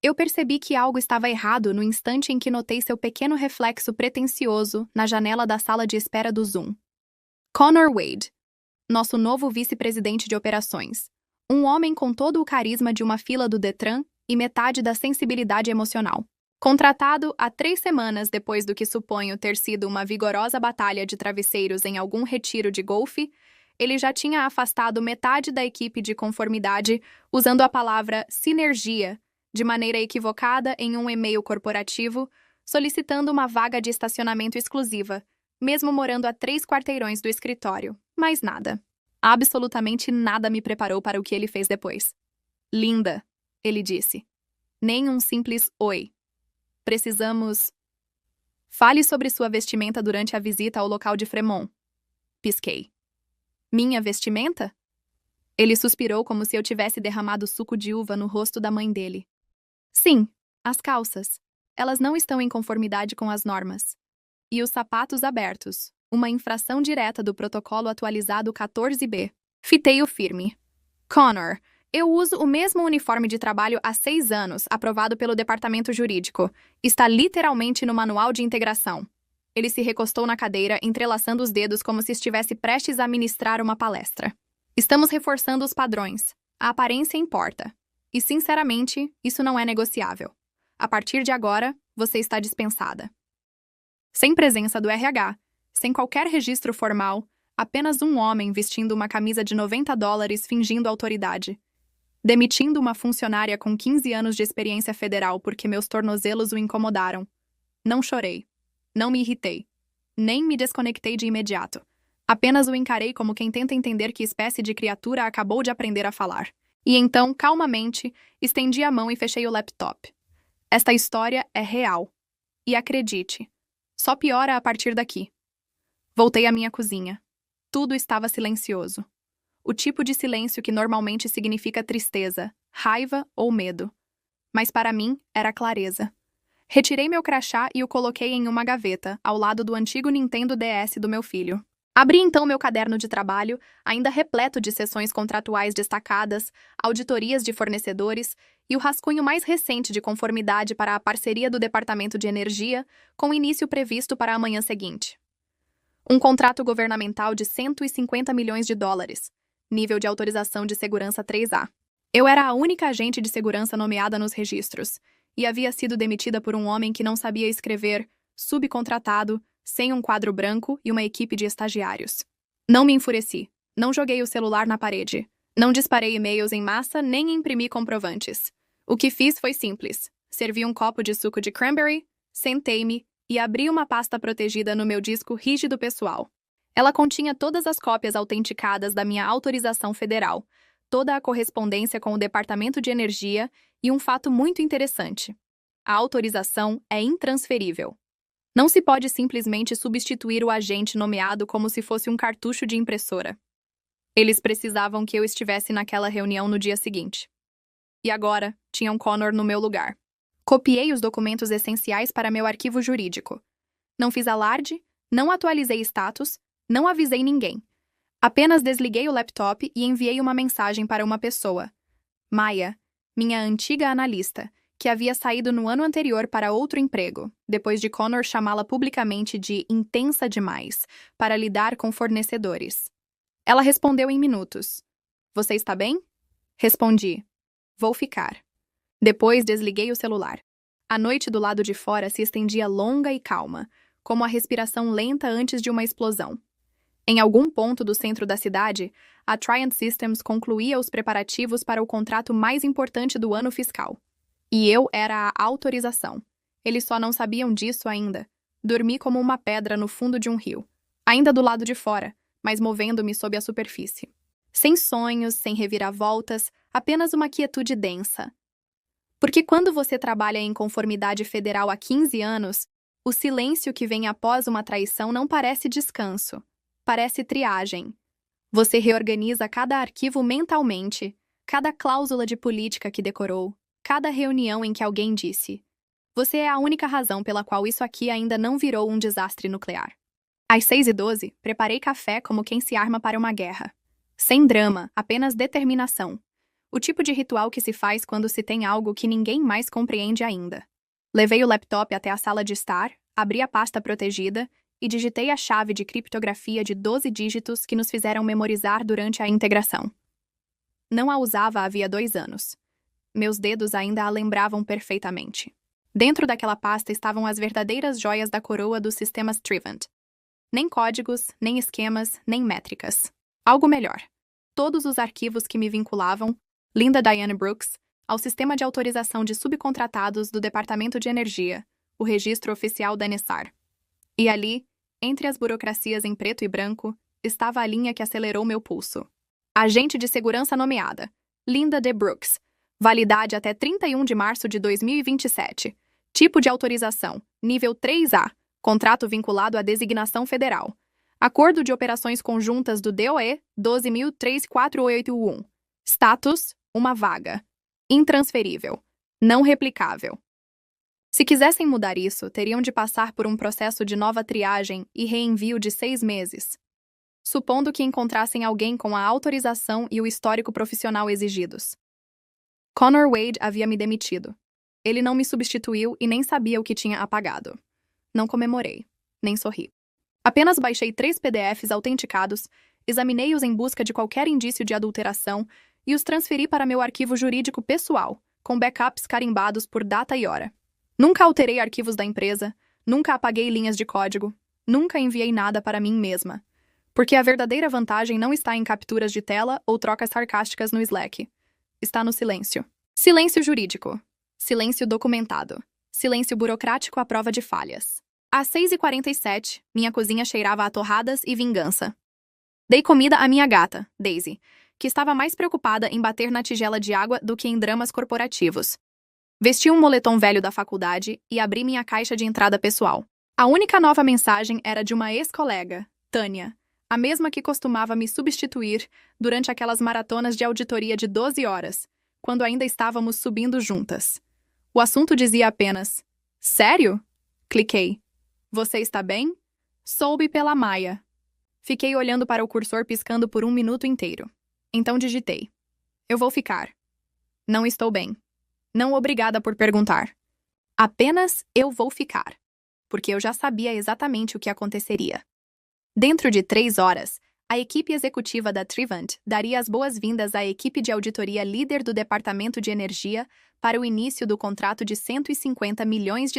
Eu percebi que algo estava errado no instante em que notei seu pequeno reflexo pretensioso na janela da sala de espera do Zoom. Connor Wade, nosso novo vice-presidente de operações. Um homem com todo o carisma de uma fila do Detran e metade da sensibilidade emocional. Contratado há 3 semanas depois do que suponho ter sido uma vigorosa batalha de travesseiros em algum retiro de golfe, ele já tinha afastado metade da equipe de conformidade usando a palavra sinergia de maneira equivocada em um e-mail corporativo, solicitando uma vaga de estacionamento exclusiva, mesmo morando a 3 quarteirões do escritório. Mais nada. Absolutamente nada me preparou para o que ele fez depois. Linda, ele disse. Nem um simples oi. Precisamos... Fale sobre sua vestimenta durante a visita ao local de Fremont. Pisquei. Minha vestimenta? Ele suspirou como se eu tivesse derramado suco de uva no rosto da mãe dele. Sim, as calças. Elas não estão em conformidade com as normas. E os sapatos abertos. Uma infração direta do protocolo atualizado 14B. Fitei-o firme. Connor, eu uso o mesmo uniforme de trabalho há 6 anos, aprovado pelo departamento jurídico. Está literalmente no manual de integração. Ele se recostou na cadeira, entrelaçando os dedos como se estivesse prestes a ministrar uma palestra. Estamos reforçando os padrões. A aparência importa. E, sinceramente, isso não é negociável. A partir de agora, você está dispensada. Sem presença do RH, sem qualquer registro formal, apenas um homem vestindo uma camisa de $90 fingindo autoridade. Demitindo uma funcionária com 15 anos de experiência federal porque meus tornozelos o incomodaram. Não chorei. Não me irritei. Nem me desconectei de imediato. Apenas o encarei como quem tenta entender que espécie de criatura acabou de aprender a falar. E então, calmamente, estendi a mão e fechei o laptop. Esta história é real. E acredite, só piora a partir daqui. Voltei à minha cozinha. Tudo estava silencioso. O tipo de silêncio que normalmente significa tristeza, raiva ou medo. Mas para mim, era clareza. Retirei meu crachá e o coloquei em uma gaveta, ao lado do antigo Nintendo DS do meu filho. Abri então meu caderno de trabalho, ainda repleto de sessões contratuais destacadas, auditorias de fornecedores e o rascunho mais recente de conformidade para a parceria do Departamento de Energia, com início previsto para a manhã seguinte. Um contrato governamental de $150 milhões, nível de autorização de segurança 3A. Eu era a única agente de segurança nomeada nos registros, e havia sido demitida por um homem que não sabia escrever, subcontratado, sem um quadro branco e uma equipe de estagiários. Não me enfureci. Não joguei o celular na parede. Não disparei e-mails em massa nem imprimi comprovantes. O que fiz foi simples. Servi um copo de suco de cranberry, sentei-me e abri uma pasta protegida no meu disco rígido pessoal. Ela continha todas as cópias autenticadas da minha autorização federal, toda a correspondência com o Departamento de Energia e um fato muito interessante. A autorização é intransferível. Não se pode simplesmente substituir o agente nomeado como se fosse um cartucho de impressora. Eles precisavam que eu estivesse naquela reunião no dia seguinte. E agora, tinham Connor no meu lugar. Copiei os documentos essenciais para meu arquivo jurídico. Não fiz alarde, não atualizei status, não avisei ninguém. Apenas desliguei o laptop e enviei uma mensagem para uma pessoa. Maya, minha antiga analista, que havia saído no ano anterior para outro emprego, depois de Connor chamá-la publicamente de intensa demais para lidar com fornecedores. Ela respondeu em minutos. Você está bem? Respondi. Vou ficar. Depois desliguei o celular. A noite do lado de fora se estendia longa e calma, como a respiração lenta antes de uma explosão. Em algum ponto do centro da cidade, a Triant Systems concluía os preparativos para o contrato mais importante do ano fiscal. E eu era a autorização. Eles só não sabiam disso ainda. Dormi como uma pedra no fundo de um rio. Ainda do lado de fora, mas movendo-me sob a superfície. Sem sonhos, sem reviravoltas, apenas uma quietude densa. Porque quando você trabalha em conformidade federal há 15 anos, o silêncio que vem após uma traição não parece descanso. Parece triagem. Você reorganiza cada arquivo mentalmente, cada cláusula de política que decorou, cada reunião em que alguém disse: você é a única razão pela qual isso aqui ainda não virou um desastre nuclear. Às 6h12, preparei café como quem se arma para uma guerra. Sem drama, apenas determinação. O tipo de ritual que se faz quando se tem algo que ninguém mais compreende ainda. Levei o laptop até a sala de estar, abri a pasta protegida e digitei a chave de criptografia de 12 dígitos que nos fizeram memorizar durante a integração. Não a usava havia 2 anos. Meus dedos ainda a lembravam perfeitamente. Dentro daquela pasta estavam as verdadeiras joias da coroa dos sistemas Trivant. Nem códigos, nem esquemas, nem métricas. Algo melhor. Todos os arquivos que me vinculavam, Linda Diane Brooks, ao sistema de autorização de subcontratados do Departamento de Energia, o registro oficial da NESAR. E ali, entre as burocracias em preto e branco, estava a linha que acelerou meu pulso. Agente de segurança nomeada, Linda D. Brooks. Validade até 31 de março de 2027. Tipo de autorização, nível 3A. Contrato vinculado à designação federal. Acordo de operações conjuntas do DOE 12.03481. Status, uma vaga. Intransferível. Não replicável. Se quisessem mudar isso, teriam de passar por um processo de nova triagem e reenvio de 6 meses. Supondo que encontrassem alguém com a autorização e o histórico profissional exigidos. Connor Wade havia me demitido. Ele não me substituiu e nem sabia o que tinha apagado. Não comemorei, nem sorri. Apenas baixei 3 PDFs autenticados, examinei-os em busca de qualquer indício de adulteração e os transferi para meu arquivo jurídico pessoal, com backups carimbados por data e hora. Nunca alterei arquivos da empresa, nunca apaguei linhas de código, nunca enviei nada para mim mesma. Porque a verdadeira vantagem não está em capturas de tela ou trocas sarcásticas no Slack. Está no silêncio. Silêncio jurídico. Silêncio documentado. Silêncio burocrático à prova de falhas. Às 6h47, minha cozinha cheirava a torradas e vingança. Dei comida à minha gata, Daisy, que estava mais preocupada em bater na tigela de água do que em dramas corporativos. Vesti um moletom velho da faculdade e abri minha caixa de entrada pessoal. A única nova mensagem era de uma ex-colega, Tânia, a mesma que costumava me substituir durante aquelas maratonas de auditoria de 12 horas, quando ainda estávamos subindo juntas. O assunto dizia apenas: Sério? Cliquei. Você está bem? Soube pela Maia. Fiquei olhando para o cursor piscando por 1 minuto inteiro. Então digitei. Eu vou ficar. Não estou bem. Não obrigada por perguntar. Apenas eu vou ficar. Porque eu já sabia exatamente o que aconteceria. Dentro de 3 horas, a equipe executiva da Trivant daria as boas-vindas à equipe de auditoria líder do Departamento de Energia para o início do contrato de $150 milhões.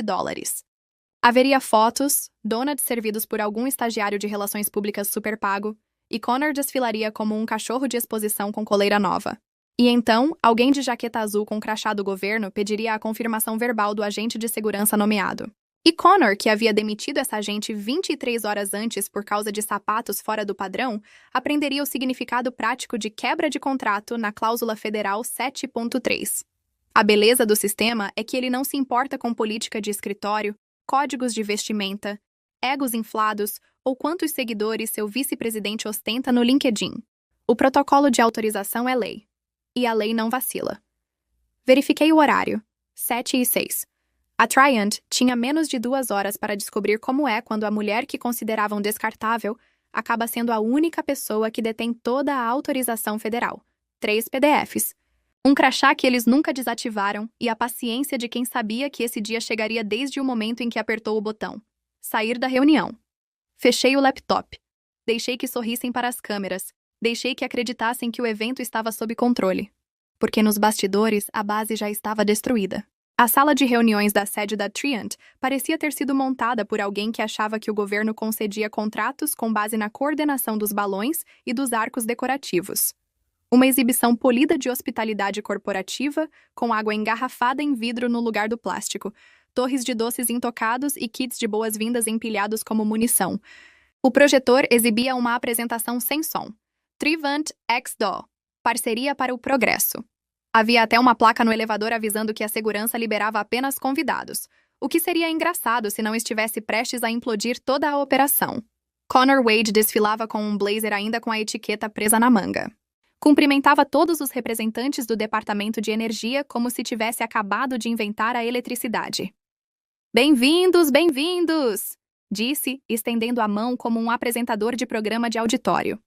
Haveria fotos, donuts servidos por algum estagiário de relações públicas superpago, e Connor desfilaria como um cachorro de exposição com coleira nova. E então, alguém de jaqueta azul com crachá do governo pediria a confirmação verbal do agente de segurança nomeado. E Connor, que havia demitido essa agente 23 horas antes por causa de sapatos fora do padrão, aprenderia o significado prático de quebra de contrato na cláusula federal 7.3. A beleza do sistema é que ele não se importa com política de escritório, códigos de vestimenta, egos inflados ou quantos seguidores seu vice-presidente ostenta no LinkedIn. O protocolo de autorização é lei. E a lei não vacila. Verifiquei o horário. 7h06. A Triant tinha menos de 2 horas para descobrir como é quando a mulher que consideravam descartável acaba sendo a única pessoa que detém toda a autorização federal. 3 PDFs. Um crachá que eles nunca desativaram e a paciência de quem sabia que esse dia chegaria desde o momento em que apertou o botão. Sair da reunião. Fechei o laptop. Deixei que sorrissem para as câmeras. Deixei que acreditassem que o evento estava sob controle. Porque nos bastidores a base já estava destruída. A sala de reuniões da sede da Triant parecia ter sido montada por alguém que achava que o governo concedia contratos com base na coordenação dos balões e dos arcos decorativos. Uma exibição polida de hospitalidade corporativa, com água engarrafada em vidro no lugar do plástico, torres de doces intocados e kits de boas-vindas empilhados como munição. O projetor exibia uma apresentação sem som. Trivant X-DO, parceria para o progresso. Havia até uma placa no elevador avisando que a segurança liberava apenas convidados, o que seria engraçado se não estivesse prestes a implodir toda a operação. Connor Wade desfilava com um blazer ainda com a etiqueta presa na manga. Cumprimentava todos os representantes do Departamento de Energia como se tivesse acabado de inventar a eletricidade. Bem-vindos, bem-vindos! Disse, estendendo a mão como um apresentador de programa de auditório.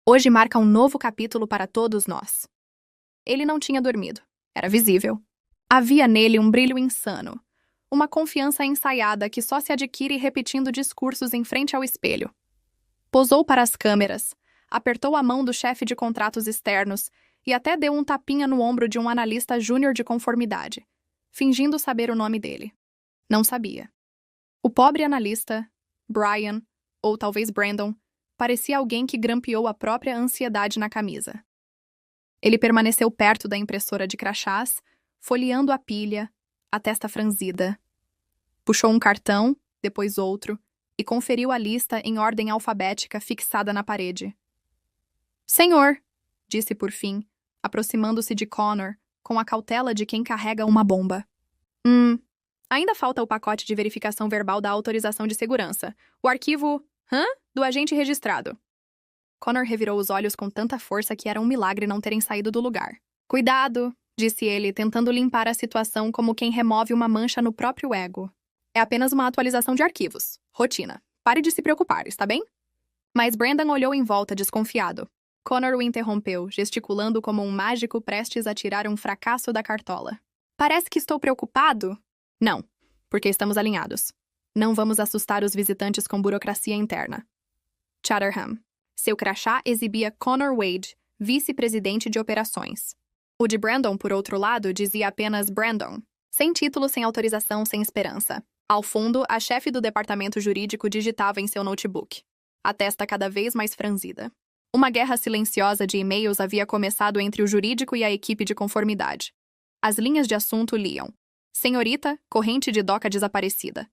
Hoje marca um novo capítulo para todos nós. Ele não tinha dormido. Era visível. Havia nele um brilho insano. Uma confiança ensaiada que só se adquire repetindo discursos em frente ao espelho. Posou para as câmeras, apertou a mão do chefe de contratos externos e até deu um tapinha no ombro de um analista júnior de conformidade, fingindo saber o nome dele. Não sabia. O pobre analista, Brian, ou talvez Brandon, parecia alguém que grampeou a própria ansiedade na camisa. Ele permaneceu perto da impressora de crachás, folheando a pilha, a testa franzida. Puxou um cartão, depois outro, e conferiu a lista em ordem alfabética fixada na parede. Senhor, disse por fim, aproximando-se de Connor, com a cautela de quem carrega uma bomba. Ainda falta o pacote de verificação verbal da autorização de segurança. O arquivo, do agente registrado. Connor revirou os olhos com tanta força que era um milagre não terem saído do lugar. Cuidado, disse ele, tentando limpar a situação como quem remove uma mancha no próprio ego. É apenas uma atualização de arquivos. Rotina. Pare de se preocupar, está bem? Mas Brandon olhou em volta, desconfiado. Connor o interrompeu, gesticulando como um mágico prestes a tirar um fracasso da cartola. Parece que estou preocupado? Não, porque estamos alinhados. Não vamos assustar os visitantes com burocracia interna. Chatterham. Seu crachá exibia Connor Wade, vice-presidente de operações. O de Brandon, por outro lado, dizia apenas Brandon. Sem título, sem autorização, sem esperança. Ao fundo, a chefe do departamento jurídico digitava em seu notebook, a testa cada vez mais franzida. Uma guerra silenciosa de e-mails havia começado entre o jurídico e a equipe de conformidade. As linhas de assunto liam: Senhorita, corrente de doca desaparecida.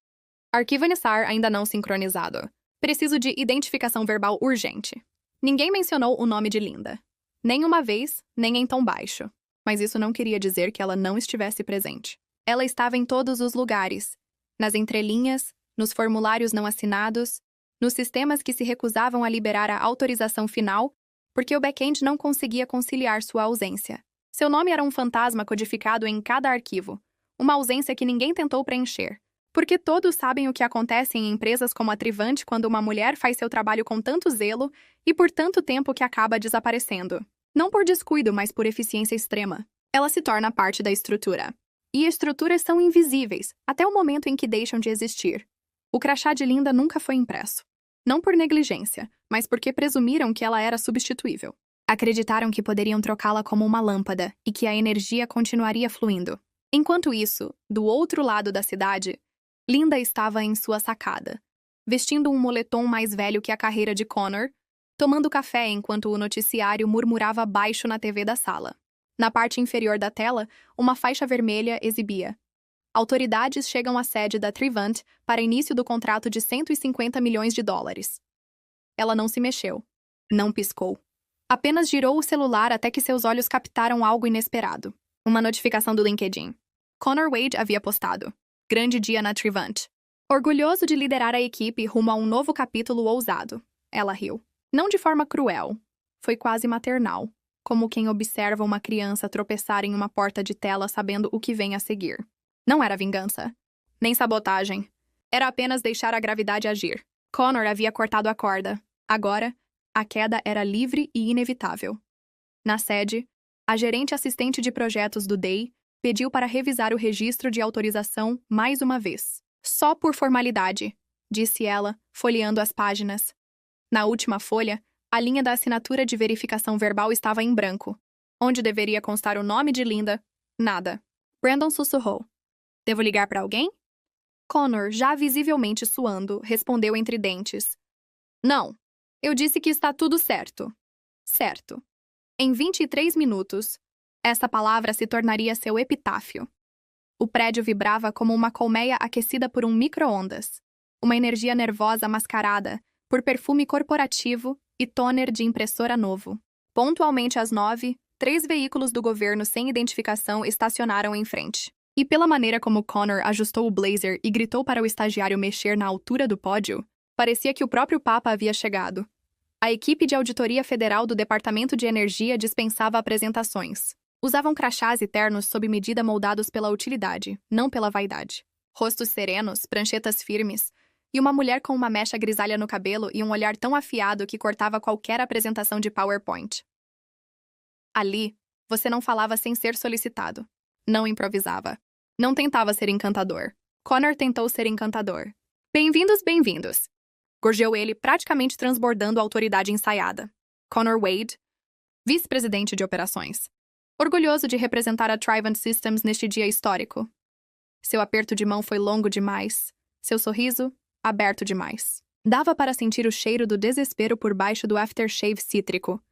Arquivo NSAR ainda não sincronizado. Preciso de identificação verbal urgente. Ninguém mencionou o nome de Linda. Nem uma vez, nem em tom baixo. Mas isso não queria dizer que ela não estivesse presente. Ela estava em todos os lugares. Nas entrelinhas, nos formulários não assinados, nos sistemas que se recusavam a liberar a autorização final, porque o back-end não conseguia conciliar sua ausência. Seu nome era um fantasma codificado em cada arquivo, uma ausência que ninguém tentou preencher. Porque todos sabem o que acontece em empresas como a Trivant quando uma mulher faz seu trabalho com tanto zelo e por tanto tempo que acaba desaparecendo. Não por descuido, mas por eficiência extrema. Ela se torna parte da estrutura. E estruturas são invisíveis, até o momento em que deixam de existir. O crachá de Linda nunca foi impresso. Não por negligência, mas porque presumiram que ela era substituível. Acreditaram que poderiam trocá-la como uma lâmpada e que a energia continuaria fluindo. Enquanto isso, do outro lado da cidade, Linda estava em sua sacada, vestindo um moletom mais velho que a carreira de Connor, tomando café enquanto o noticiário murmurava baixo na TV da sala. Na parte inferior da tela, uma faixa vermelha exibia: autoridades chegam à sede da Trivant para início do contrato de 150 milhões de dólares. Ela não se mexeu. Não piscou. Apenas girou o celular até que seus olhos captaram algo inesperado. Uma notificação do LinkedIn. Connor Wade havia postado: grande dia na Trivant. Orgulhoso de liderar a equipe rumo a um novo capítulo ousado. Ela riu. Não de forma cruel. Foi quase maternal, como quem observa uma criança tropeçar em uma porta de tela sabendo o que vem a seguir. Não era vingança. Nem sabotagem. Era apenas deixar a gravidade agir. Connor havia cortado a corda. Agora, a queda era livre e inevitável. Na sede, a gerente assistente de projetos do DEI pediu para revisar o registro de autorização mais uma vez. Só por formalidade, disse ela, folheando as páginas. Na última folha, a linha da assinatura de verificação verbal estava em branco. Onde deveria constar o nome de Linda, nada. Brandon sussurrou: devo ligar para alguém? Connor, já visivelmente suando, respondeu entre dentes: não. Eu disse que está tudo certo. Certo. Em 23 minutos, essa palavra se tornaria seu epitáfio. O prédio vibrava como uma colmeia aquecida por um micro-ondas. Uma energia nervosa mascarada por perfume corporativo e toner de impressora novo. Pontualmente às 9, 3 veículos do governo sem identificação estacionaram em frente. E pela maneira como Connor ajustou o blazer e gritou para o estagiário mexer na altura do pódio, parecia que o próprio Papa havia chegado. A equipe de auditoria federal do Departamento de Energia dispensava apresentações. Usavam crachás e ternos sob medida moldados pela utilidade, não pela vaidade. Rostos serenos, pranchetas firmes, e uma mulher com uma mecha grisalha no cabelo e um olhar tão afiado que cortava qualquer apresentação de PowerPoint. Ali, Você não falava sem ser solicitado. Não improvisava. Não tentava ser encantador. Connor tentou ser encantador. Bem-vindos, bem-vindos. Gorjeou ele, praticamente transbordando a autoridade ensaiada. Connor Wade, vice-presidente de operações. Orgulhoso de representar a Trivant Systems neste dia histórico. Seu aperto de mão foi longo demais. Seu sorriso, aberto demais. Dava para sentir o cheiro do desespero por baixo do aftershave cítrico.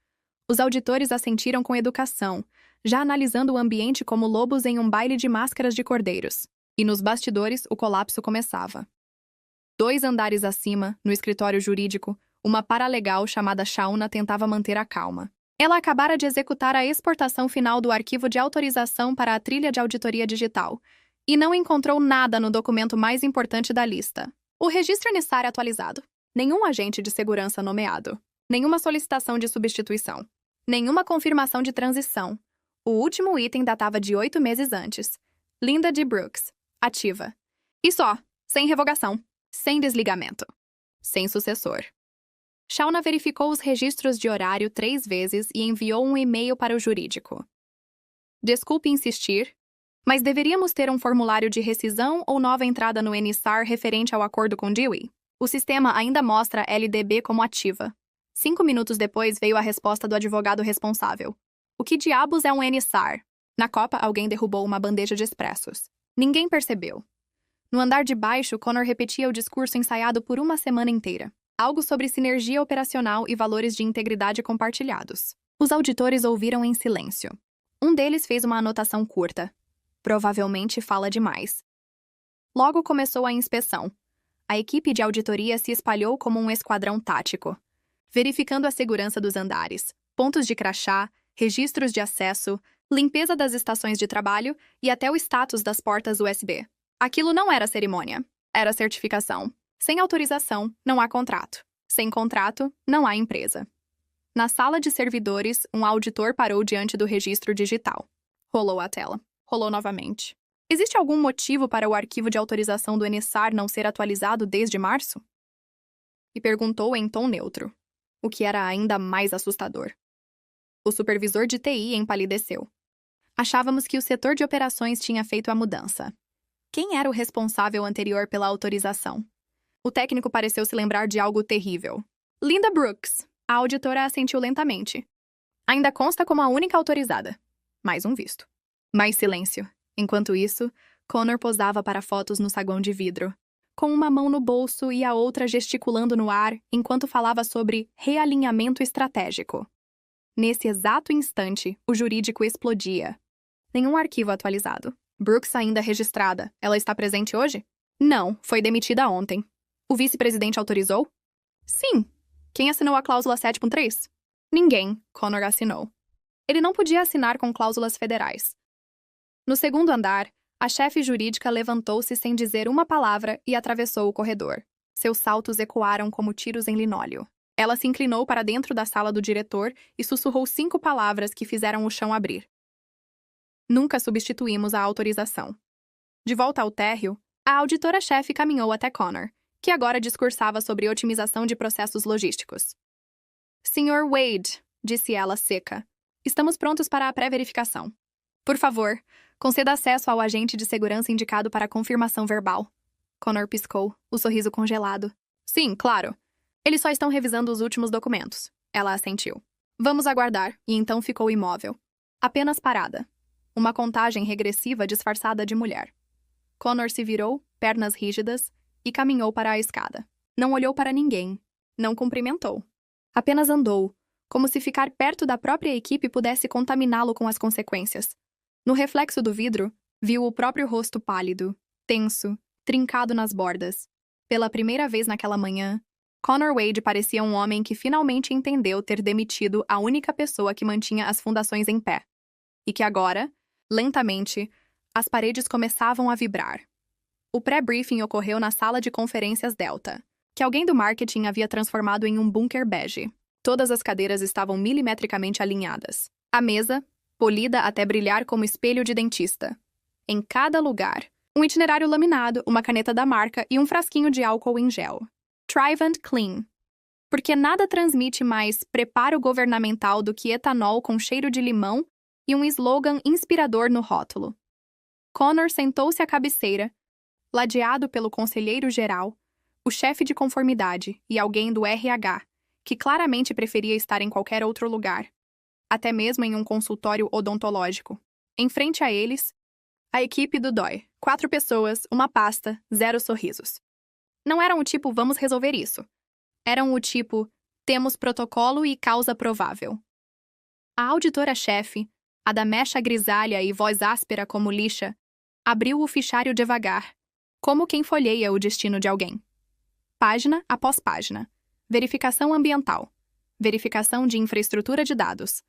Os auditores assentiram com educação, já analisando o ambiente como lobos em um baile de máscaras de cordeiros. E nos bastidores, o colapso começava. 2 andares acima, no escritório jurídico, uma paralegal chamada Shauna tentava manter a calma. Ela acabara de executar a exportação final do arquivo de autorização para a trilha de auditoria digital e não encontrou nada no documento mais importante da lista. O registro necessário atualizado. Nenhum agente de segurança nomeado. Nenhuma solicitação de substituição. Nenhuma confirmação de transição. O último item datava de 8 meses antes. Linda D. Brooks. Ativa. E só. Sem revogação. Sem desligamento. Sem sucessor. Shauna verificou os registros de horário 3 vezes e enviou um e-mail para o jurídico. Desculpe insistir, mas deveríamos ter um formulário de rescisão ou nova entrada no NSAR referente ao acordo com Dewey? O sistema ainda mostra LDB como ativa. 5 minutos depois veio a resposta do advogado responsável. O que diabos é um NSAR? Na copa, alguém derrubou uma bandeja de expressos. Ninguém percebeu. No andar de baixo, Connor repetia o discurso ensaiado por uma semana inteira. Algo sobre sinergia operacional e valores de integridade compartilhados. Os auditores ouviram em silêncio. Um deles fez uma anotação curta. Provavelmente fala demais. Logo começou a inspeção. A equipe de auditoria se espalhou como um esquadrão tático, verificando a segurança dos andares, pontos de crachá, registros de acesso, limpeza das estações de trabalho e até o status das portas USB. Aquilo não era cerimônia, era certificação. Sem autorização, não há contrato. Sem contrato, não há empresa. Na sala de servidores, um auditor parou diante do registro digital. Rolou a tela. Rolou novamente. Existe algum motivo para o arquivo de autorização do NSAR não ser atualizado desde março? E perguntou em tom neutro, o que era ainda mais assustador. O supervisor de TI empalideceu. Achávamos que o setor de operações tinha feito a mudança. Quem era o responsável anterior pela autorização? O técnico pareceu se lembrar de algo terrível. Linda Brooks. A auditora assentiu lentamente. Ainda consta como a única autorizada. Mais um visto. Mais silêncio. Enquanto isso, Connor posava para fotos no saguão de vidro, com uma mão no bolso e a outra gesticulando no ar enquanto falava sobre realinhamento estratégico. Nesse exato instante, o jurídico explodia. Nenhum arquivo atualizado. Brooks ainda registrada. Ela está presente hoje? Não, foi demitida ontem. O vice-presidente autorizou? Sim. Quem assinou a cláusula 7.3? Ninguém, Connor assinou. Ele não podia assinar com cláusulas federais. No segundo andar, a chefe jurídica levantou-se sem dizer uma palavra e atravessou o corredor. Seus saltos ecoaram como tiros em linóleo. Ela se inclinou para dentro da sala do diretor e sussurrou 5 palavras que fizeram o chão abrir. Nunca substituímos a autorização. De volta ao térreo, a auditora-chefe caminhou até Connor, que agora discursava sobre otimização de processos logísticos. Sr. Wade, disse ela seca, estamos prontos para a pré-verificação. Por favor, conceda acesso ao agente de segurança indicado para a confirmação verbal. Connor piscou, o sorriso congelado. Sim, claro. Eles só estão revisando os últimos documentos. Ela assentiu. Vamos aguardar, e então ficou imóvel. Apenas parada. Uma contagem regressiva disfarçada de mulher. Connor se virou, pernas rígidas, e caminhou para a escada. Não olhou para ninguém. Não cumprimentou. Apenas andou, como se ficar perto da própria equipe pudesse contaminá-lo com as consequências. No reflexo do vidro, viu o próprio rosto pálido, tenso, trincado nas bordas. Pela primeira vez naquela manhã, Connor Wade parecia um homem que finalmente entendeu ter demitido a única pessoa que mantinha as fundações em pé. E que agora, lentamente, as paredes começavam a vibrar. O pré-briefing ocorreu na sala de conferências Delta, que alguém do marketing havia transformado em um bunker bege. Todas as cadeiras estavam milimetricamente alinhadas. A mesa, polida até brilhar como espelho de dentista. Em cada lugar, um itinerário laminado, uma caneta da marca e um frasquinho de álcool em gel. Trivant Clean. Porque nada transmite mais preparo governamental do que etanol com cheiro de limão e um slogan inspirador no rótulo. Connor sentou-se à cabeceira, ladeado pelo conselheiro-geral, o chefe de conformidade e alguém do RH, que claramente preferia estar em qualquer outro lugar, até mesmo em um consultório odontológico. Em frente a eles, a equipe do DOI. 4 pessoas, uma pasta, 0 sorrisos. Não eram o tipo vamos resolver isso. Eram o tipo temos protocolo e causa provável. A auditora-chefe, a da mecha grisalha e voz áspera como lixa, abriu o fichário devagar, como quem folheia o destino de alguém. Página após página. Verificação ambiental. Verificação de infraestrutura de dados.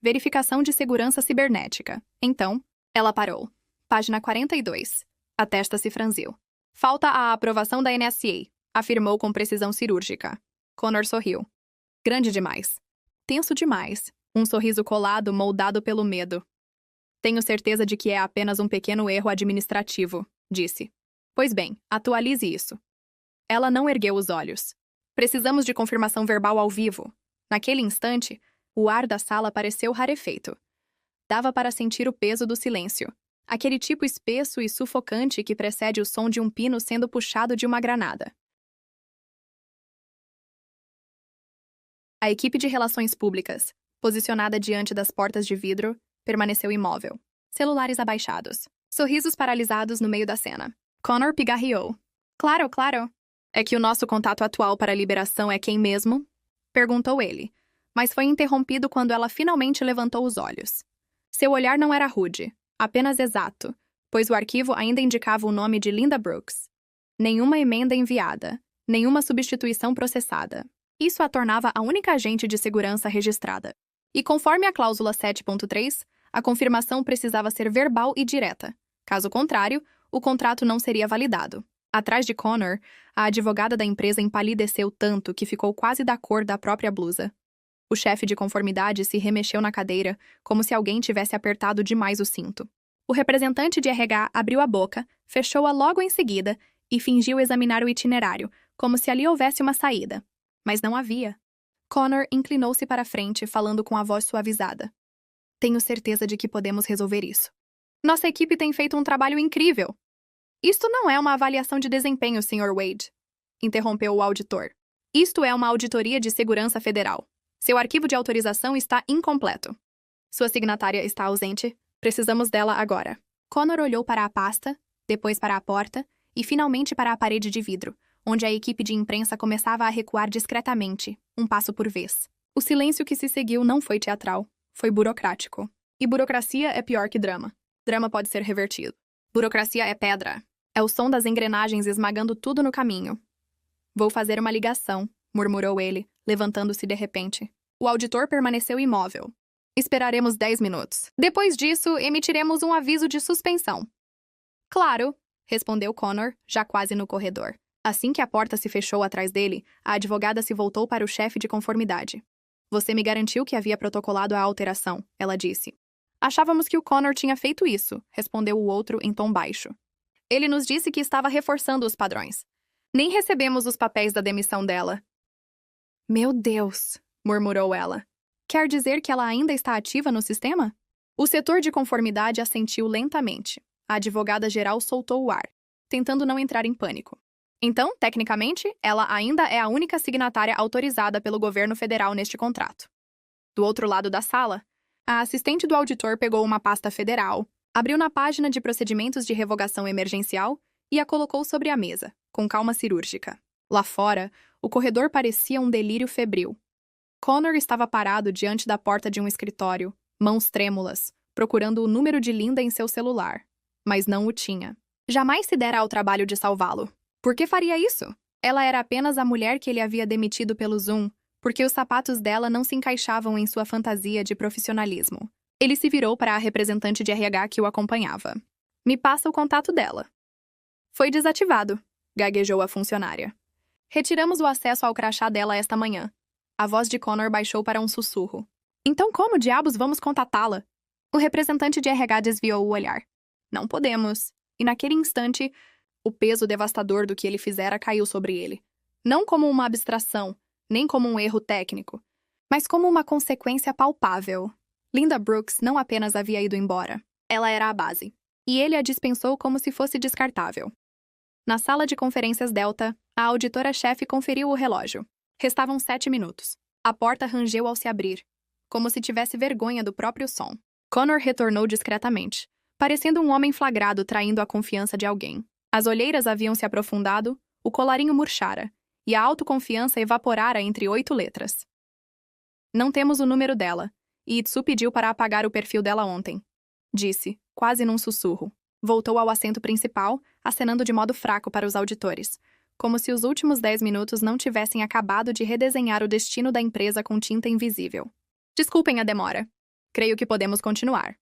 Verificação de segurança cibernética. Então, ela parou. Página 42. A testa se franziu. Falta a aprovação da NSA, afirmou com precisão cirúrgica. Connor sorriu. Grande demais. Tenso demais. Um sorriso colado, moldado pelo medo. Tenho certeza de que é apenas um pequeno erro administrativo, disse. Pois bem, atualize isso. Ela não ergueu os olhos. Precisamos de confirmação verbal ao vivo. Naquele instante, o ar da sala pareceu rarefeito. Dava para sentir o peso do silêncio. Aquele tipo espesso e sufocante que precede o som de um pino sendo puxado de uma granada. A equipe de relações públicas, posicionada diante das portas de vidro, permaneceu imóvel. Celulares abaixados. Sorrisos paralisados no meio da cena. Connor pigarreou. Claro, claro. É que o nosso contato atual para a liberação é quem mesmo? Perguntou ele, mas foi interrompido quando ela finalmente levantou os olhos. Seu olhar não era rude, apenas exato, pois o arquivo ainda indicava o nome de Linda Brooks. Nenhuma emenda enviada, nenhuma substituição processada. Isso a tornava a única agente de segurança registrada. E conforme a cláusula 7.3, a confirmação precisava ser verbal e direta. Caso contrário, o contrato não seria validado. Atrás de Connor, a advogada da empresa empalideceu tanto que ficou quase da cor da própria blusa. O chefe de conformidade se remexeu na cadeira, como se alguém tivesse apertado demais o cinto. O representante de RH abriu a boca, fechou-a logo em seguida e fingiu examinar o itinerário, como se ali houvesse uma saída. Mas não havia. Connor inclinou-se para a frente, falando com a voz suavizada. Tenho certeza de que podemos resolver isso. Nossa equipe tem feito um trabalho incrível. Isto não é uma avaliação de desempenho, Sr. Wade, interrompeu o auditor. Isto é uma auditoria de segurança federal. Seu arquivo de autorização está incompleto. Sua signatária está ausente. Precisamos dela agora. Connor olhou para a pasta, depois para a porta e finalmente para a parede de vidro, onde a equipe de imprensa começava a recuar discretamente, um passo por vez. O silêncio que se seguiu não foi teatral, foi burocrático. E burocracia é pior que drama. Drama pode ser revertido. Burocracia é pedra. É o som das engrenagens esmagando tudo no caminho. Vou fazer uma ligação, murmurou ele, levantando-se de repente. O auditor permaneceu imóvel. Esperaremos 10 minutos. Depois disso, emitiremos um aviso de suspensão. Claro, respondeu Connor, já quase no corredor. Assim que a porta se fechou atrás dele, a advogada se voltou para o chefe de conformidade. Você me garantiu que havia protocolado a alteração, ela disse. Achávamos que o Connor tinha feito isso, respondeu o outro em tom baixo. Ele nos disse que estava reforçando os padrões. Nem recebemos os papéis da demissão dela. Meu Deus, murmurou ela. Quer dizer que ela ainda está ativa no sistema? O setor de conformidade assentiu lentamente. A advogada-geral soltou o ar, tentando não entrar em pânico. Então, tecnicamente, ela ainda é a única signatária autorizada pelo governo federal neste contrato. Do outro lado da sala, a assistente do auditor pegou uma pasta federal, abriu na página de procedimentos de revogação emergencial e a colocou sobre a mesa, com calma cirúrgica. Lá fora, o corredor parecia um delírio febril. Connor estava parado diante da porta de um escritório, mãos trêmulas, procurando o número de Linda em seu celular. Mas não o tinha. Jamais se dera ao trabalho de salvá-lo. Por que faria isso? Ela era apenas a mulher que ele havia demitido pelo Zoom, porque os sapatos dela não se encaixavam em sua fantasia de profissionalismo. Ele se virou para a representante de RH que o acompanhava. Me passa o contato dela. Foi desativado, gaguejou a funcionária. Retiramos o acesso ao crachá dela esta manhã. A voz de Connor baixou para um sussurro. Então como diabos vamos contatá-la? O representante de RH desviou o olhar. Não podemos. E naquele instante, o peso devastador do que ele fizera caiu sobre ele. Não como uma abstração, nem como um erro técnico, mas como uma consequência palpável. Linda Brooks não apenas havia ido embora, ela era a base. E ele a dispensou como se fosse descartável. Na sala de conferências Delta, a auditora-chefe conferiu o relógio. Restavam 7 minutos. A porta rangeu ao se abrir, como se tivesse vergonha do próprio som. Connor retornou discretamente, parecendo um homem flagrado traindo a confiança de alguém. As olheiras haviam se aprofundado, o colarinho murchara, e a autoconfiança evaporara entre 8 letras. Não temos o número dela, e Itsu pediu para apagar o perfil dela ontem. Disse, quase num sussurro. Voltou ao assento principal, acenando de modo fraco para os auditores, como se os últimos 10 minutos não tivessem acabado de redesenhar o destino da empresa com tinta invisível. Desculpem a demora. Creio que podemos continuar.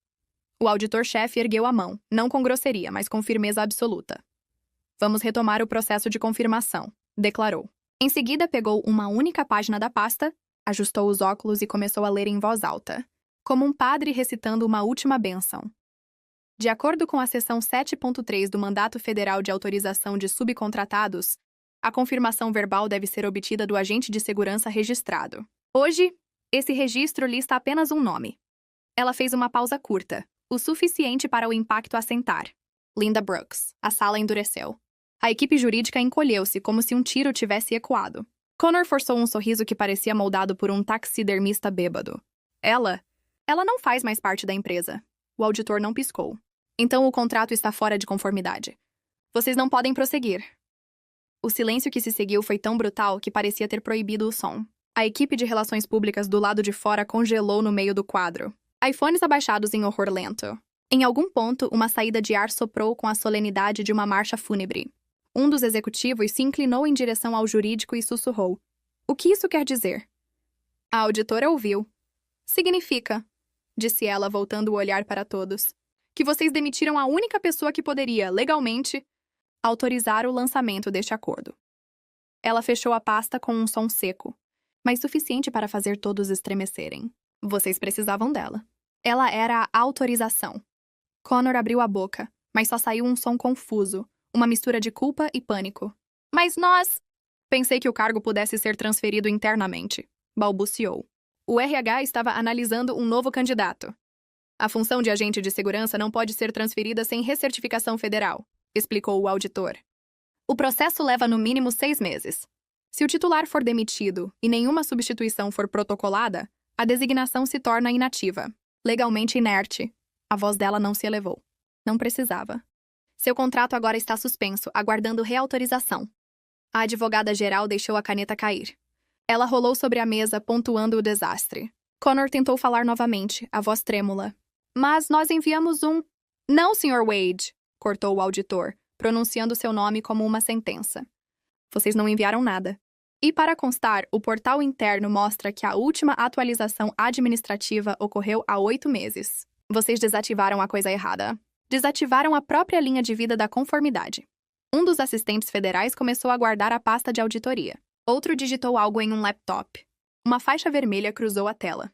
O auditor-chefe ergueu a mão, não com grosseria, mas com firmeza absoluta. Vamos retomar o processo de confirmação, declarou. Em seguida, pegou uma única página da pasta, ajustou os óculos e começou a ler em voz alta, como um padre recitando uma última bênção. De acordo com a seção 7.3 do Mandato Federal de Autorização de Subcontratados, a confirmação verbal deve ser obtida do agente de segurança registrado. Hoje, esse registro lista apenas um nome. Ela fez uma pausa curta, o suficiente para o impacto assentar. Linda Brooks. A sala endureceu. A equipe jurídica encolheu-se como se um tiro tivesse ecoado. Connor forçou um sorriso que parecia moldado por um taxidermista bêbado. Ela não faz mais parte da empresa. O auditor não piscou. Então o contrato está fora de conformidade. Vocês não podem prosseguir. O silêncio que se seguiu foi tão brutal que parecia ter proibido o som. A equipe de relações públicas do lado de fora congelou no meio do quadro. iPhones abaixados em horror lento. Em algum ponto, uma saída de ar soprou com a solenidade de uma marcha fúnebre. Um dos executivos se inclinou em direção ao jurídico e sussurrou. O que isso quer dizer? A auditora ouviu. Significa, disse ela, voltando o olhar para todos, que vocês demitiram a única pessoa que poderia, legalmente, autorizar o lançamento deste acordo. Ela fechou a pasta com um som seco, mas suficiente para fazer todos estremecerem. Vocês precisavam dela. Ela era a autorização. Connor abriu a boca, mas só saiu um som confuso, uma mistura de culpa e pânico. Mas nós... Pensei que o cargo pudesse ser transferido internamente, balbuciou. O RH estava analisando um novo candidato. A função de agente de segurança não pode ser transferida sem recertificação federal, explicou o auditor. O processo leva no mínimo 6 meses. Se o titular for demitido e nenhuma substituição for protocolada, a designação se torna inativa, legalmente inerte. A voz dela não se elevou. Não precisava. Seu contrato agora está suspenso, aguardando reautorização. A advogada-geral deixou a caneta cair. Ela rolou sobre a mesa, pontuando o desastre. Connor tentou falar novamente, a voz trêmula. Mas nós enviamos um... Não, Sr. Wade, cortou o auditor, pronunciando seu nome como uma sentença. Vocês não enviaram nada. E para constar, o portal interno mostra que a última atualização administrativa ocorreu há 8 meses. Vocês desativaram a coisa errada. Desativaram a própria linha de vida da conformidade. Um dos assistentes federais começou a guardar a pasta de auditoria. Outro digitou algo em um laptop. Uma faixa vermelha cruzou a tela.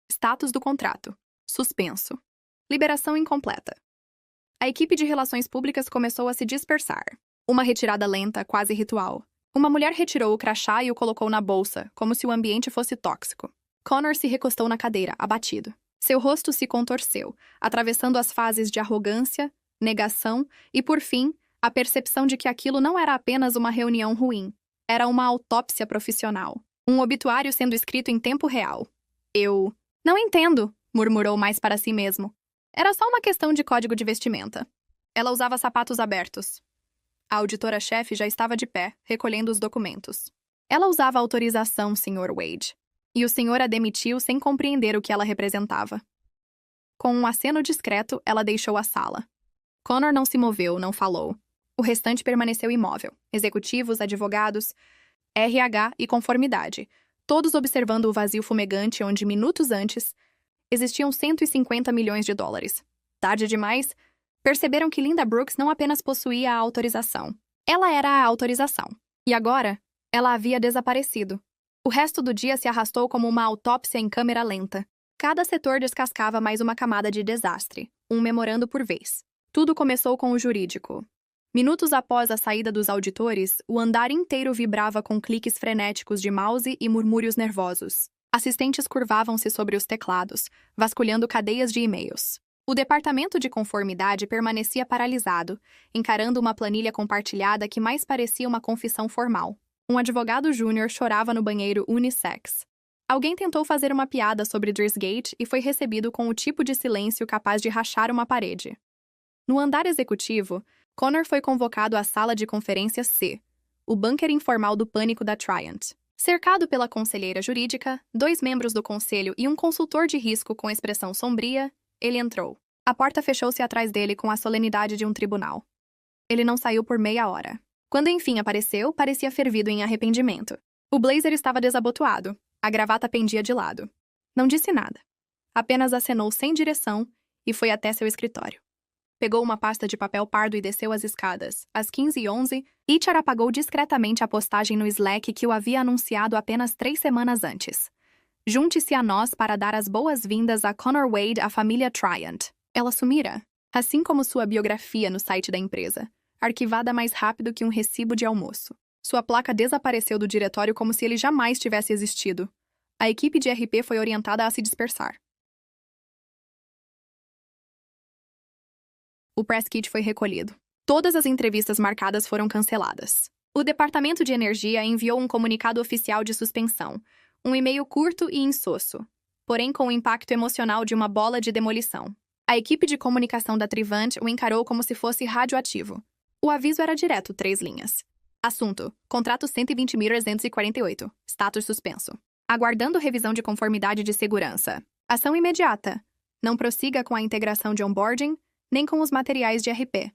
Status do contrato. Suspenso. Liberação incompleta. A equipe de relações públicas começou a se dispersar. Uma retirada lenta, quase ritual. Uma mulher retirou o crachá e o colocou na bolsa, como se o ambiente fosse tóxico. Connor se recostou na cadeira, abatido. Seu rosto se contorceu, atravessando as fases de arrogância, negação e, por fim, a percepção de que aquilo não era apenas uma reunião ruim. Era uma autópsia profissional. Um obituário sendo escrito em tempo real. Eu... Não entendo, murmurou mais para si mesmo. Era só uma questão de código de vestimenta. Ela usava sapatos abertos. A auditora-chefe já estava de pé, recolhendo os documentos. Ela usava autorização, Sr. Wade. E o senhor a demitiu sem compreender o que ela representava. Com um aceno discreto, ela deixou a sala. Connor não se moveu, não falou. O restante permaneceu imóvel. Executivos, advogados, RH e conformidade, todos observando o vazio fumegante onde, minutos antes, existiam 150 milhões de dólares. Tarde demais, perceberam que Linda Brooks não apenas possuía a autorização. Ela era a autorização. E agora, ela havia desaparecido. O resto do dia se arrastou como uma autópsia em câmera lenta. Cada setor descascava mais uma camada de desastre, um memorando por vez. Tudo começou com o jurídico. Minutos após a saída dos auditores, o andar inteiro vibrava com cliques frenéticos de mouse e murmúrios nervosos. Assistentes curvavam-se sobre os teclados, vasculhando cadeias de e-mails. O departamento de conformidade permanecia paralisado, encarando uma planilha compartilhada que mais parecia uma confissão formal. Um advogado júnior chorava no banheiro unissex. Alguém tentou fazer uma piada sobre Drisgate e foi recebido com o tipo de silêncio capaz de rachar uma parede. No andar executivo, Connor foi convocado à sala de conferências C, o bunker informal do pânico da Triant. Cercado pela conselheira jurídica, 2 membros do conselho e um consultor de risco com expressão sombria, ele entrou. A porta fechou-se atrás dele com a solenidade de um tribunal. Ele não saiu por meia hora. Quando enfim apareceu, parecia fervido em arrependimento. O blazer estava desabotoado, a gravata pendia de lado. Não disse nada. Apenas acenou sem direção e foi até seu escritório. Pegou uma pasta de papel pardo e desceu as escadas. Às 15h11, Ichar apagou discretamente a postagem no Slack que o havia anunciado apenas 3 semanas antes. Junte-se a nós para dar as boas-vindas a Connor Wade à família Triant. Ela sumira, assim como sua biografia no site da empresa, arquivada mais rápido que um recibo de almoço. Sua placa desapareceu do diretório como se ele jamais tivesse existido. A equipe de RP foi orientada a se dispersar. O press kit foi recolhido. Todas as entrevistas marcadas foram canceladas. O Departamento de Energia enviou um comunicado oficial de suspensão, um e-mail curto e insosso, porém com o impacto emocional de uma bola de demolição. A equipe de comunicação da Trivant o encarou como se fosse radioativo. O aviso era direto, 3 linhas. Assunto: contrato 120.348. Status suspenso. Aguardando revisão de conformidade de segurança. Ação imediata. Não prossiga com a integração de onboarding, nem com os materiais de RP.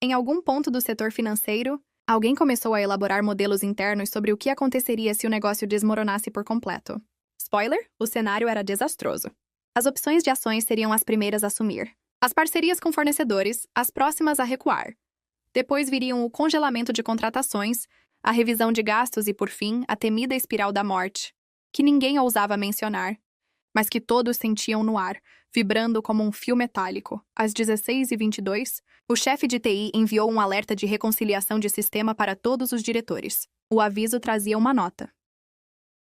Em algum ponto do setor financeiro, alguém começou a elaborar modelos internos sobre o que aconteceria se o negócio desmoronasse por completo. Spoiler: o cenário era desastroso. As opções de ações seriam as primeiras a sumir. As parcerias com fornecedores, as próximas a recuar. Depois viriam o congelamento de contratações, a revisão de gastos e, por fim, a temida espiral da morte, que ninguém ousava mencionar, mas que todos sentiam no ar, vibrando como um fio metálico. Às 16h22, o chefe de TI enviou um alerta de reconciliação de sistema para todos os diretores. O aviso trazia uma nota.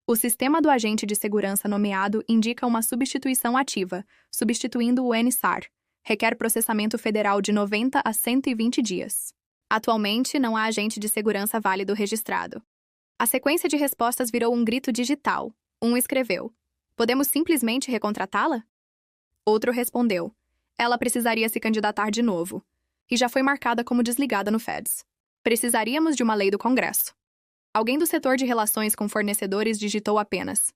O sistema do agente de segurança nomeado indica uma substituição ativa, substituindo o NSAR. Requer processamento federal de 90 a 120 dias. Atualmente, não há agente de segurança válido registrado. A sequência de respostas virou um grito digital. Um escreveu: podemos simplesmente recontratá-la? Outro respondeu: ela precisaria se candidatar de novo. E já foi marcada como desligada no FEDS. Precisaríamos de uma lei do Congresso. Alguém do setor de relações com fornecedores digitou apenas: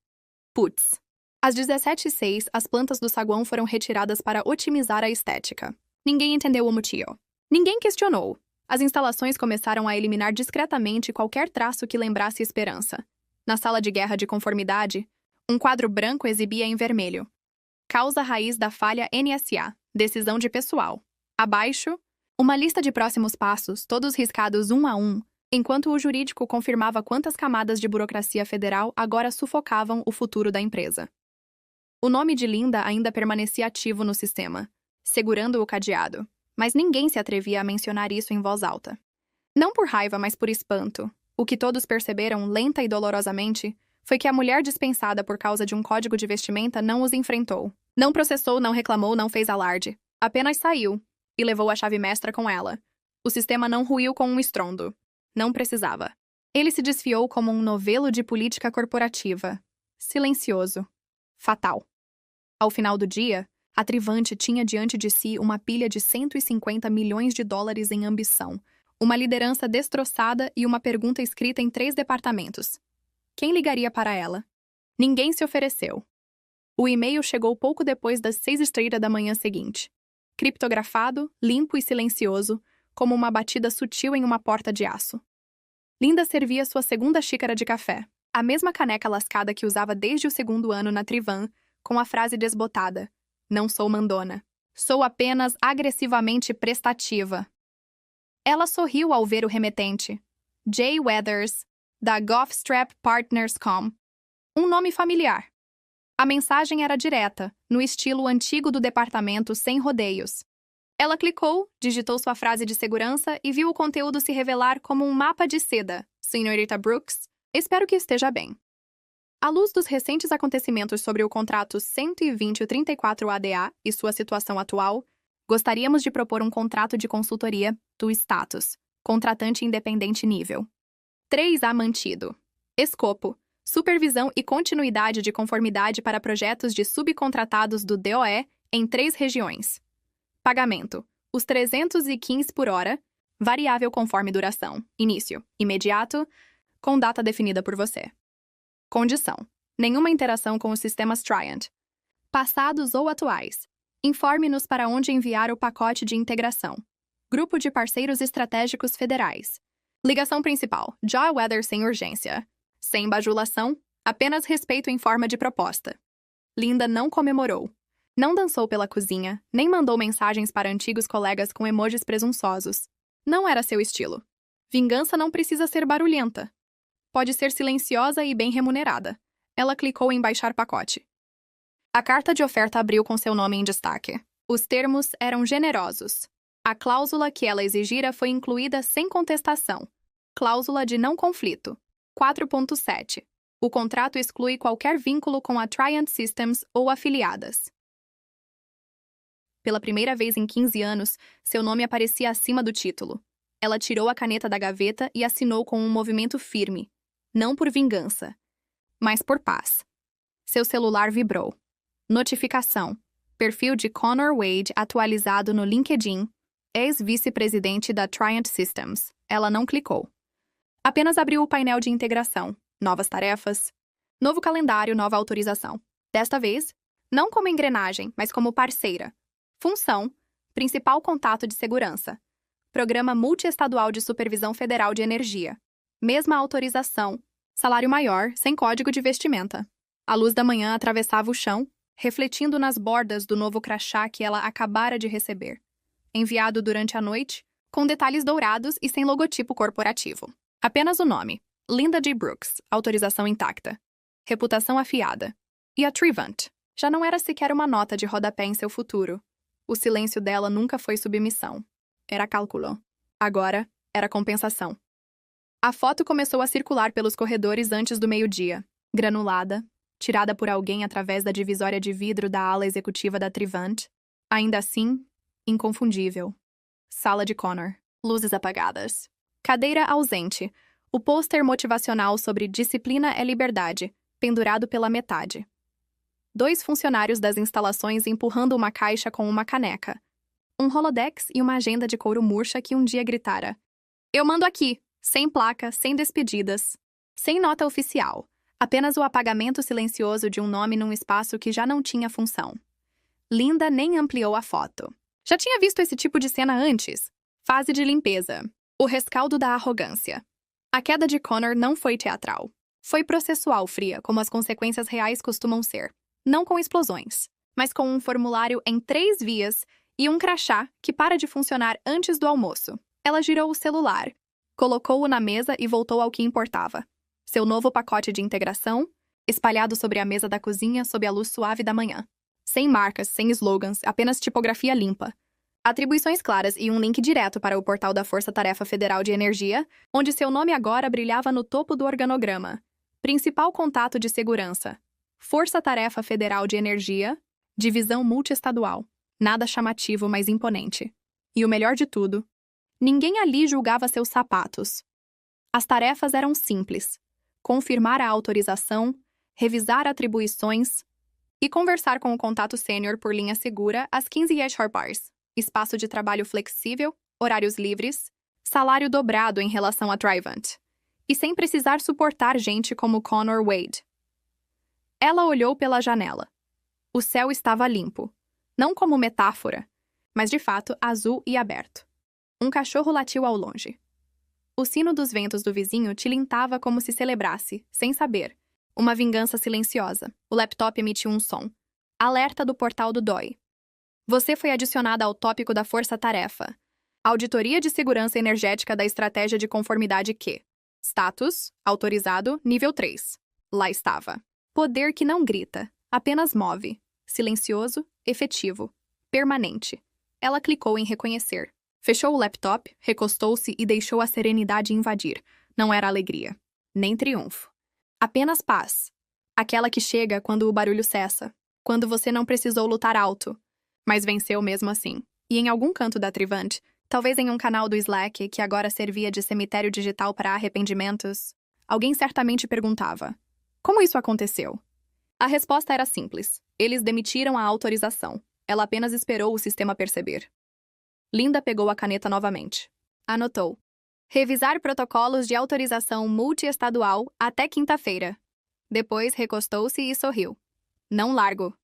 putz. Às 17h06, as plantas do saguão foram retiradas para otimizar a estética. Ninguém entendeu o motivo. Ninguém questionou. As instalações começaram a eliminar discretamente qualquer traço que lembrasse esperança. Na sala de guerra de conformidade, um quadro branco exibia em vermelho: causa raiz da falha NSA, decisão de pessoal. Abaixo, uma lista de próximos passos, todos riscados um a um, enquanto o jurídico confirmava quantas camadas de burocracia federal agora sufocavam o futuro da empresa. O nome de Linda ainda permanecia ativo no sistema, segurando o cadeado, mas ninguém se atrevia a mencionar isso em voz alta. Não por raiva, mas por espanto. O que todos perceberam, lenta e dolorosamente, foi que a mulher dispensada por causa de um código de vestimenta não os enfrentou. Não processou, não reclamou, não fez alarde. Apenas saiu e levou a chave mestra com ela. O sistema não ruiu com um estrondo. Não precisava. Ele se desfiou como um novelo de política corporativa. Silencioso. Fatal. Ao final do dia, a Trivant tinha diante de si uma pilha de 150 milhões de dólares em ambição, uma liderança destroçada e uma pergunta escrita em 3 departamentos. Quem ligaria para ela? Ninguém se ofereceu. O e-mail chegou pouco depois das 6h30 da manhã seguinte. Criptografado, limpo e silencioso, como uma batida sutil em uma porta de aço. Linda servia sua segunda xícara de café, a mesma caneca lascada que usava desde o 2º ano na Trivant, com a frase desbotada: não sou mandona. Sou apenas agressivamente prestativa. Ela sorriu ao ver o remetente. Jay Weathers, da Goffstrap Partners Com. Um nome familiar. A mensagem era direta, no estilo antigo do departamento, sem rodeios. Ela clicou, digitou sua frase de segurança e viu o conteúdo se revelar como um mapa de seda. Senhorita Brooks, espero que esteja bem. À luz dos recentes acontecimentos sobre o contrato 12034 ADA e sua situação atual, gostaríamos de propor um contrato de consultoria do status, contratante independente nível 3A mantido. Escopo: supervisão e continuidade de conformidade para projetos de subcontratados do DOE em 3 regiões. Pagamento: os 315 por hora, variável conforme duração. Início: imediato, com data definida por você. Condição: nenhuma interação com os sistemas Triant, passados ou atuais. Informe-nos para onde enviar o pacote de integração. Grupo de parceiros estratégicos federais. Ligação principal: Joy Weather sem urgência. Sem bajulação, apenas respeito em forma de proposta. Linda não comemorou. Não dançou pela cozinha, nem mandou mensagens para antigos colegas com emojis presunçosos. Não era seu estilo. Vingança não precisa ser barulhenta. Pode ser silenciosa e bem remunerada. Ela clicou em baixar pacote. A carta de oferta abriu com seu nome em destaque. Os termos eram generosos. A cláusula que ela exigira foi incluída sem contestação. Cláusula de não conflito. 4.7. O contrato exclui qualquer vínculo com a Triant Systems ou afiliadas. Pela primeira vez em 15 anos, seu nome aparecia acima do título. Ela tirou a caneta da gaveta e assinou com um movimento firme. Não por vingança, mas por paz. Seu celular vibrou. Notificação: perfil de Connor Wade atualizado no LinkedIn, ex-vice-presidente da Triant Systems. Ela não clicou. Apenas abriu o painel de integração. Novas tarefas. Novo calendário, nova autorização. Desta vez, não como engrenagem, mas como parceira. Função: principal contato de segurança. Programa Multiestadual de Supervisão Federal de Energia. Mesma autorização. Salário maior, sem código de vestimenta. A luz da manhã atravessava o chão, refletindo nas bordas do novo crachá que ela acabara de receber. Enviado durante a noite, com detalhes dourados e sem logotipo corporativo. Apenas o nome: Linda J. Brooks, autorização intacta. Reputação afiada. E a Trivant já não era sequer uma nota de rodapé em seu futuro. O silêncio dela nunca foi submissão. Era cálculo. Agora, era compensação. A foto começou a circular pelos corredores antes do meio-dia, granulada, tirada por alguém através da divisória de vidro da ala executiva da Trivant. Ainda assim, inconfundível. Sala de Connor. Luzes apagadas. Cadeira ausente. O pôster motivacional sobre disciplina é liberdade, pendurado pela metade. 2 funcionários das instalações empurrando uma caixa com uma caneca. Um holodex e uma agenda de couro murcha que um dia gritara: "Eu mando aqui!", sem placa, sem despedidas, sem nota oficial. Apenas o apagamento silencioso de um nome num espaço que já não tinha função. Linda nem ampliou a foto. Já tinha visto esse tipo de cena antes. Fase de limpeza. O rescaldo da arrogância. A queda de Connor não foi teatral. Foi processual fria, como as consequências reais costumam ser. Não com explosões, mas com um formulário em 3 vias e um crachá que para de funcionar antes do almoço. Ela girou o celular, colocou-o na mesa e voltou ao que importava. Seu novo pacote de integração, espalhado sobre a mesa da cozinha sob a luz suave da manhã. Sem marcas, sem slogans, apenas tipografia limpa. Atribuições claras e um link direto para o portal da Força Tarefa Federal de Energia, onde seu nome agora brilhava no topo do organograma. Principal contato de segurança. Força Tarefa Federal de Energia, divisão multiestadual. Nada chamativo, mas imponente. E o melhor de tudo, ninguém ali julgava seus sapatos. As tarefas eram simples: confirmar a autorização, revisar atribuições e conversar com o contato sênior por linha segura às 15 horas. Espaço de trabalho flexível, horários livres, salário dobrado em relação a Trivant. E sem precisar suportar gente como Connor Wade. Ela olhou pela janela. O céu estava limpo. Não como metáfora, mas de fato azul e aberto. Um cachorro latiu ao longe. O sino dos ventos do vizinho tilintava como se celebrasse, sem saber, uma vingança silenciosa. O laptop emitiu um som. Alerta do portal do DOI. Você foi adicionada ao tópico da força-tarefa. Auditoria de Segurança Energética da Estratégia de Conformidade Q. Status: autorizado, nível 3. Lá estava. Poder que não grita, apenas move. Silencioso, efetivo, permanente. Ela clicou em reconhecer. Fechou o laptop, recostou-se e deixou a serenidade invadir. Não era alegria, nem triunfo. Apenas paz. Aquela que chega quando o barulho cessa, quando você não precisou lutar alto, mas venceu mesmo assim. E em algum canto da Trivant, talvez em um canal do Slack que agora servia de cemitério digital para arrependimentos, alguém certamente perguntava: como isso aconteceu? A resposta era simples. Eles demitiram a autorização. Ela apenas esperou o sistema perceber. Linda pegou a caneta novamente. Anotou: revisar protocolos de autorização multiestadual até quinta-feira. Depois recostou-se e sorriu. Não largo.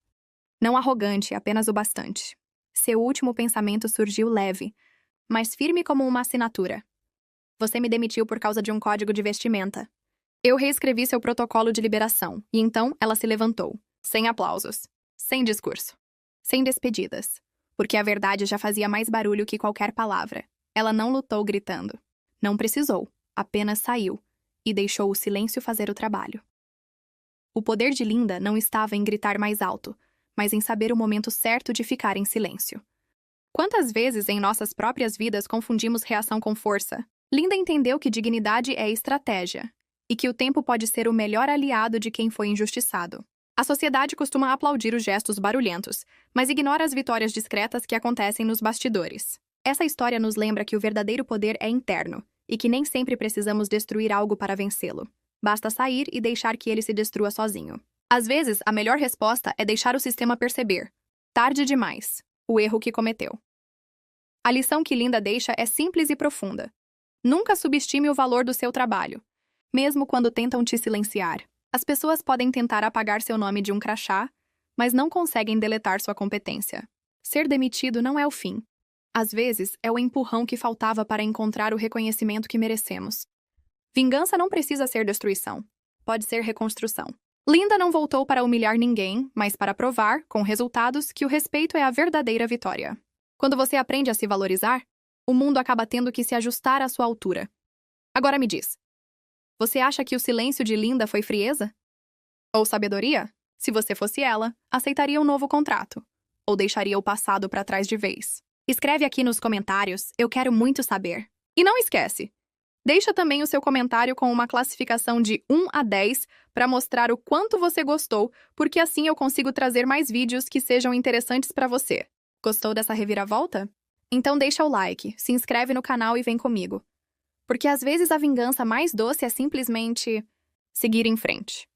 Não arrogante, apenas o bastante. Seu último pensamento surgiu leve, mas firme como uma assinatura. Você me demitiu por causa de um código de vestimenta. Eu reescrevi seu protocolo de liberação, e então ela se levantou, sem aplausos, sem discurso, sem despedidas, porque a verdade já fazia mais barulho que qualquer palavra. Ela não lutou gritando. Não precisou, apenas saiu, e deixou o silêncio fazer o trabalho. O poder de Linda não estava em gritar mais alto, mas em saber o momento certo de ficar em silêncio. Quantas vezes em nossas próprias vidas confundimos reação com força? Linda entendeu que dignidade é estratégia, e que o tempo pode ser o melhor aliado de quem foi injustiçado. A sociedade costuma aplaudir os gestos barulhentos, mas ignora as vitórias discretas que acontecem nos bastidores. Essa história nos lembra que o verdadeiro poder é interno, e que nem sempre precisamos destruir algo para vencê-lo. Basta sair e deixar que ele se destrua sozinho. Às vezes, a melhor resposta é deixar o sistema perceber, tarde demais, o erro que cometeu. A lição que Linda deixa é simples e profunda. Nunca subestime o valor do seu trabalho, mesmo quando tentam te silenciar. As pessoas podem tentar apagar seu nome de um crachá, mas não conseguem deletar sua competência. Ser demitido não é o fim. Às vezes, é o empurrão que faltava para encontrar o reconhecimento que merecemos. Vingança não precisa ser destruição. Pode ser reconstrução. Linda não voltou para humilhar ninguém, mas para provar, com resultados, que o respeito é a verdadeira vitória. Quando você aprende a se valorizar, o mundo acaba tendo que se ajustar à sua altura. Agora me diz, você acha que o silêncio de Linda foi frieza? Ou sabedoria? Se você fosse ela, aceitaria um novo contrato? Ou deixaria o passado para trás de vez? Escreve aqui nos comentários, eu quero muito saber. E não esquece, deixa também o seu comentário com uma classificação de 1 a 10 para mostrar o quanto você gostou, porque assim eu consigo trazer mais vídeos que sejam interessantes para você. Gostou dessa reviravolta? Então deixa o like, se inscreve no canal e vem comigo. Porque às vezes a vingança mais doce é simplesmente seguir em frente.